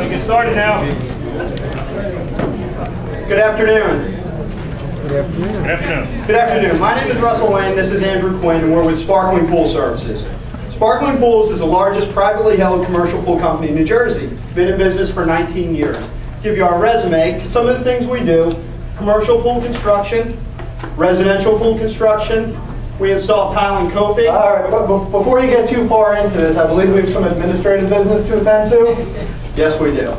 get started now. Good afternoon. Good afternoon. Good afternoon. My name is Russell Lane. This is Andrew Quinn, and we're with Sparkling Pool Services. Sparkling Pools is the largest privately held commercial pool company in New Jersey. Been in business for 19 years. Give you our resume, some of the things we do: commercial pool construction, residential pool construction. We install tile and coping. All right, but before you get too far into this, I believe we have some administrative business to attend to. Yes, we do.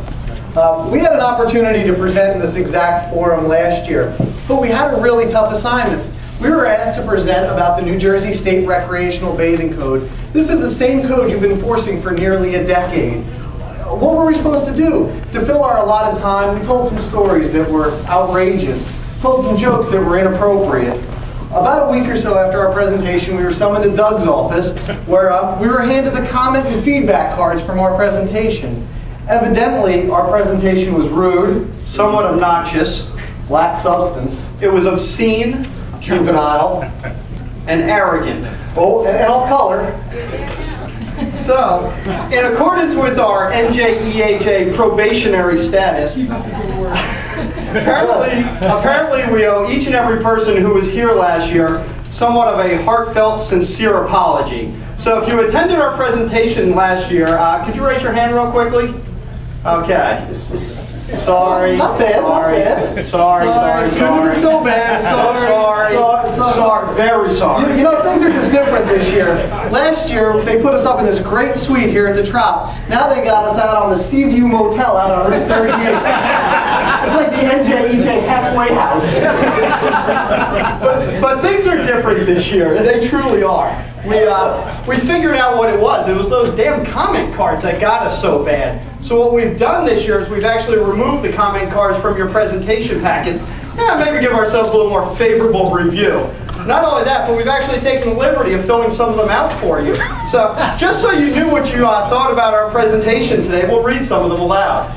We had an opportunity to present in this exact forum last year, but we had a really tough assignment. We were asked to present about the New Jersey State Recreational Bathing Code. This is the same code you've been enforcing for nearly a decade. What were we supposed to do? To fill our allotted time, we told some stories that were outrageous, told some jokes that were inappropriate. About a week or so after our presentation, we were summoned to Doug's office, where we were handed the comment and feedback cards from our presentation. Evidently, our presentation was rude, Somewhat obnoxious. lacked substance, It was obscene juvenile, and arrogant. oh, and off color. So, in accordance with our NJEHA probationary status, apparently we owe each and every person who was here last year somewhat of a heartfelt, sincere apology. So if you attended our presentation last year, could you raise your hand real quickly? Okay. Sorry. Not bad, not bad. Sorry. Couldn't have been so bad. Sorry. Very sorry. You know, things are just different this year. Last year, they put us up in this great suite here at the Trop. Now they got us out on the Seaview Motel out on Route 38. It's like the NJEHA halfway house. But things are different this year. They truly are. We figured out what it was. It was those damn comment cards that got us so bad. So what we've done this year is we've actually removed the comment cards from your presentation packets. Maybe give ourselves a little more favorable review. Not only that, but we've actually taken the liberty of filling some of them out for you. So just so you knew what you thought about our presentation today, we'll read some of them aloud.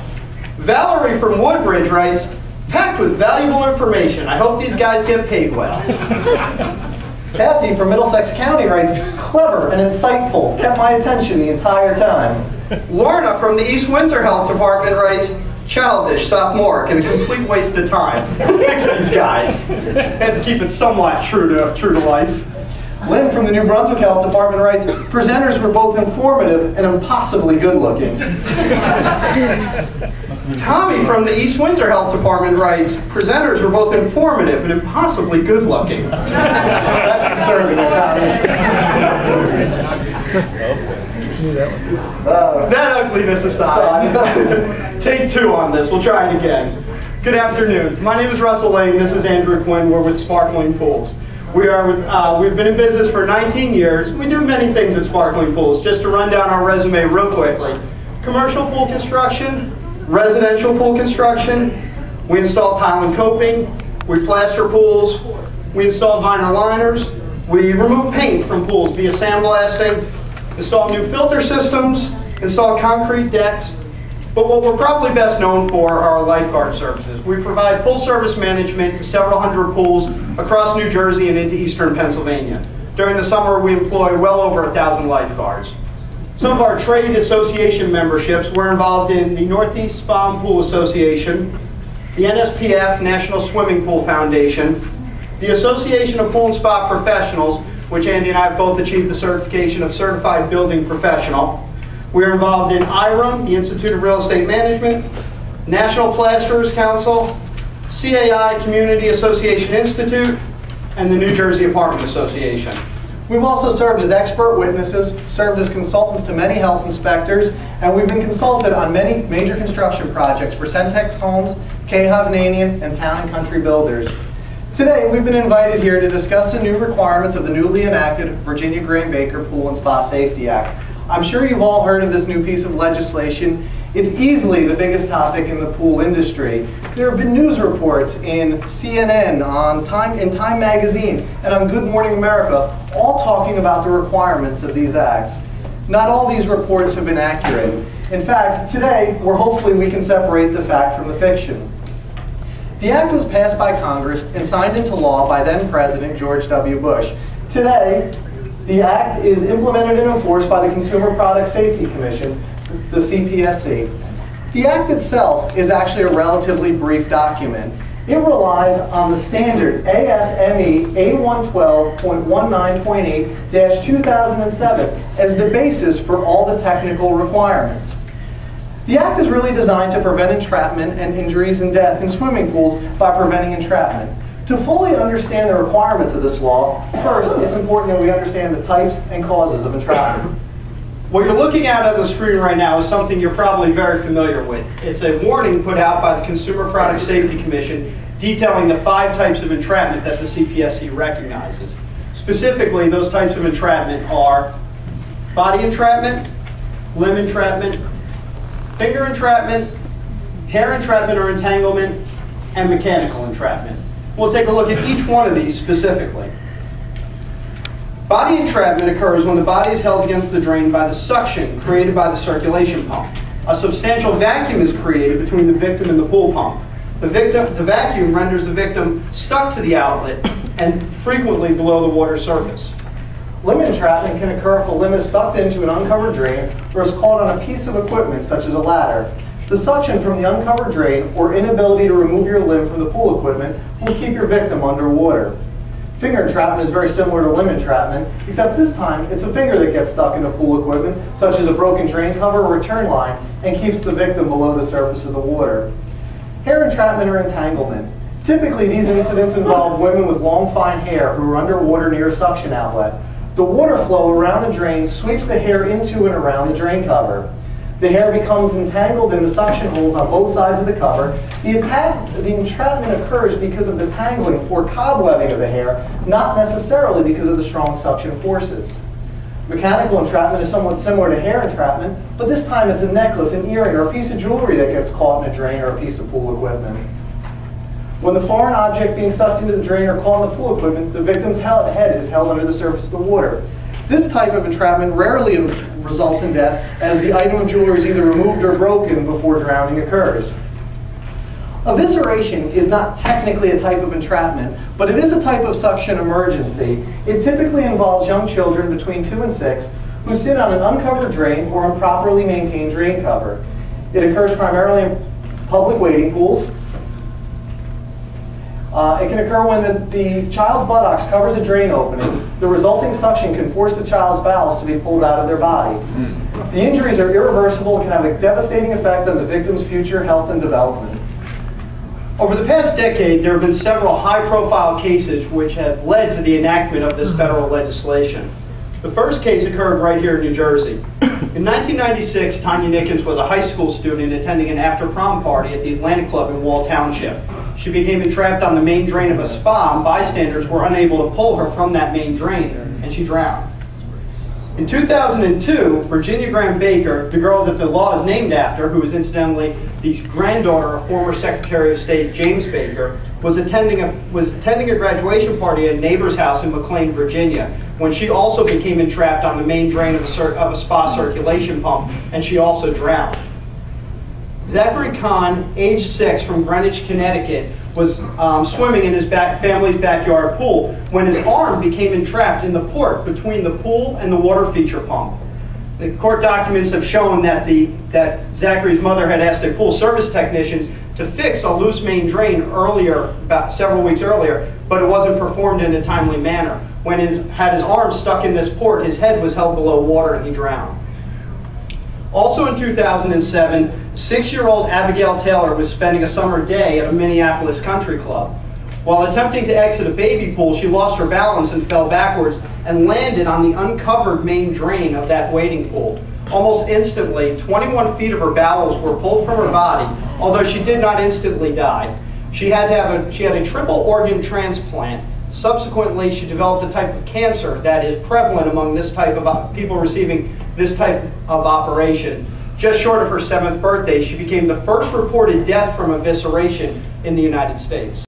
Valerie from Woodbridge writes, "Packed with valuable information. I hope these guys get paid well." Kathy from Middlesex County writes, "Clever and insightful. Kept my attention the entire time." Lorna from the East Windsor Health Department writes, "Childish, sophomoric, and a complete waste of time. Fix these guys." Had to keep it somewhat true to life. Lynn from the New Brunswick Health Department writes, "Presenters were both informative and impossibly good looking." Tommy from the East Windsor Health Department writes, "Presenters were both informative and impossibly good looking." That's disturbing, Tommy. That ugliness aside, take two on this. We'll try it again. Good afternoon. My name is Russell Lane. This is Andrew Quinn. We're with Sparkling Pools. We've been in business for 19 years. We do many things at Sparkling Pools. Just to run down our resume real quickly: commercial pool construction, residential pool construction. We install tile and coping. We plaster pools. We install vinyl liners. We remove paint from pools via sandblasting. Install new filter systems. Install concrete decks. But what we're probably best known for are our lifeguard services. We provide full service management to several hundred pools across New Jersey and into eastern Pennsylvania. During the summer, we employ well over 1,000 lifeguards. Some of our trade association memberships, we're involved in the Northeast Spa and Pool Association, the NSPF, National Swimming Pool Foundation, the Association of Pool and Spa Professionals, which Andy and I have both achieved the certification of Certified Building Professional. We're involved in IREM, the Institute of Real Estate Management, National Plasterers Council, CAI Community Association Institute, and the New Jersey Apartment Association. We've also served as expert witnesses, served as consultants to many health inspectors, and we've been consulted on many major construction projects for Centex Homes, NJEHA09, and Town and Country Builders. Today, we've been invited here to discuss the new requirements of the newly enacted Virginia Graham Baker Pool and Spa Safety Act. I'm sure you've all heard of this new piece of legislation. It's easily the biggest topic in the pool industry. There have been news reports in CNN, in Time Magazine, and on Good Morning America, all talking about the requirements of these acts. Not all these reports have been accurate. In fact, today, hopefully we can separate the fact from the fiction. The act was passed by Congress and signed into law by then President George W. Bush. Today, the act is implemented and enforced by the Consumer Product Safety Commission, the CPSC. The Act itself is actually a relatively brief document. It relies on the standard ASME A112.19.8-2007 as the basis for all the technical requirements. The Act is really designed to prevent entrapment and injuries and death in swimming pools by preventing entrapment. To fully understand the requirements of this law, first, it's important that we understand the types and causes of entrapment. What you're looking at on the screen right now is something you're probably very familiar with. It's a warning put out by the Consumer Product Safety Commission detailing the 5 types of entrapment that the CPSC recognizes. Specifically, those types of entrapment are body entrapment, limb entrapment, finger entrapment, hair entrapment or entanglement, and mechanical entrapment. We'll take a look at each one of these specifically. Body entrapment occurs when the body is held against the drain by the suction created by the circulation pump. A substantial vacuum is created between the victim and the pool pump. The vacuum renders the victim stuck to the outlet and frequently below the water surface. Limb entrapment can occur if a limb is sucked into an uncovered drain or is caught on a piece of equipment such as a ladder. The suction from the uncovered drain or inability to remove your limb from the pool equipment will keep your victim underwater. Finger entrapment is very similar to limb entrapment, except this time it's a finger that gets stuck in the pool equipment, such as a broken drain cover or return line, and keeps the victim below the surface of the water. Hair entrapment or entanglement. Typically, these incidents involve women with long, fine hair who are underwater near a suction outlet. The water flow around the drain sweeps the hair into and around the drain cover. The hair becomes entangled in the suction holes on both sides of the cover. The entrapment occurs because of the tangling or cobwebbing of the hair, not necessarily because of the strong suction forces. Mechanical entrapment is somewhat similar to hair entrapment, but this time it's a necklace, an earring, or a piece of jewelry that gets caught in a drain or a piece of pool equipment. When the foreign object being sucked into the drain or caught in the pool equipment, the victim's head is held under the surface of the water. This type of entrapment rarely results in death, as the item of jewelry is either removed or broken before drowning occurs. Evisceration is not technically a type of entrapment, but it is a type of suction emergency. It typically involves young children between 2 and 6 who sit on an uncovered drain or improperly maintained drain cover. It occurs primarily in public wading pools. It can occur when the child's buttocks covers a drain opening. The resulting suction can force the child's bowels to be pulled out of their body. The injuries are irreversible and can have a devastating effect on the victim's future health and development. Over the past decade, there have been several high-profile cases which have led to the enactment of this federal legislation. The first case occurred right here in New Jersey. In 1996, Tanya Nickens was a high school student attending an after-prom party at the Atlantic Club in Wall Township. She became entrapped on the main drain of a spa, and bystanders were unable to pull her from that main drain, and she drowned. In 2002, Virginia Graham Baker, the girl that the law is named after, who is incidentally the granddaughter of former Secretary of State James Baker, was attending a graduation party at a neighbor's house in McLean, Virginia, when she also became entrapped on the main drain of a spa circulation pump, and she also drowned. Zachary Kahn, age 6, from Greenwich, Connecticut, was swimming in his family's backyard pool when his arm became entrapped in the port between the pool and the water feature pump. The court documents have shown that Zachary's mother had asked a pool service technician to fix a loose main drain earlier, about several weeks earlier, but it wasn't performed in a timely manner. When he had his arm stuck in this port, his head was held below water and he drowned. Also in 2007, 6-year-old Abigail Taylor was spending a summer day at a Minneapolis country club. While attempting to exit a baby pool, she lost her balance and fell backwards and landed on the uncovered main drain of that wading pool. Almost instantly, 21 feet of her bowels were pulled from her body, although she did not instantly die. She had a triple organ transplant. Subsequently, she developed a type of cancer that is prevalent among this type of people receiving this type of operation. Just short of her 7th birthday, she became the first reported death from evisceration in the United States.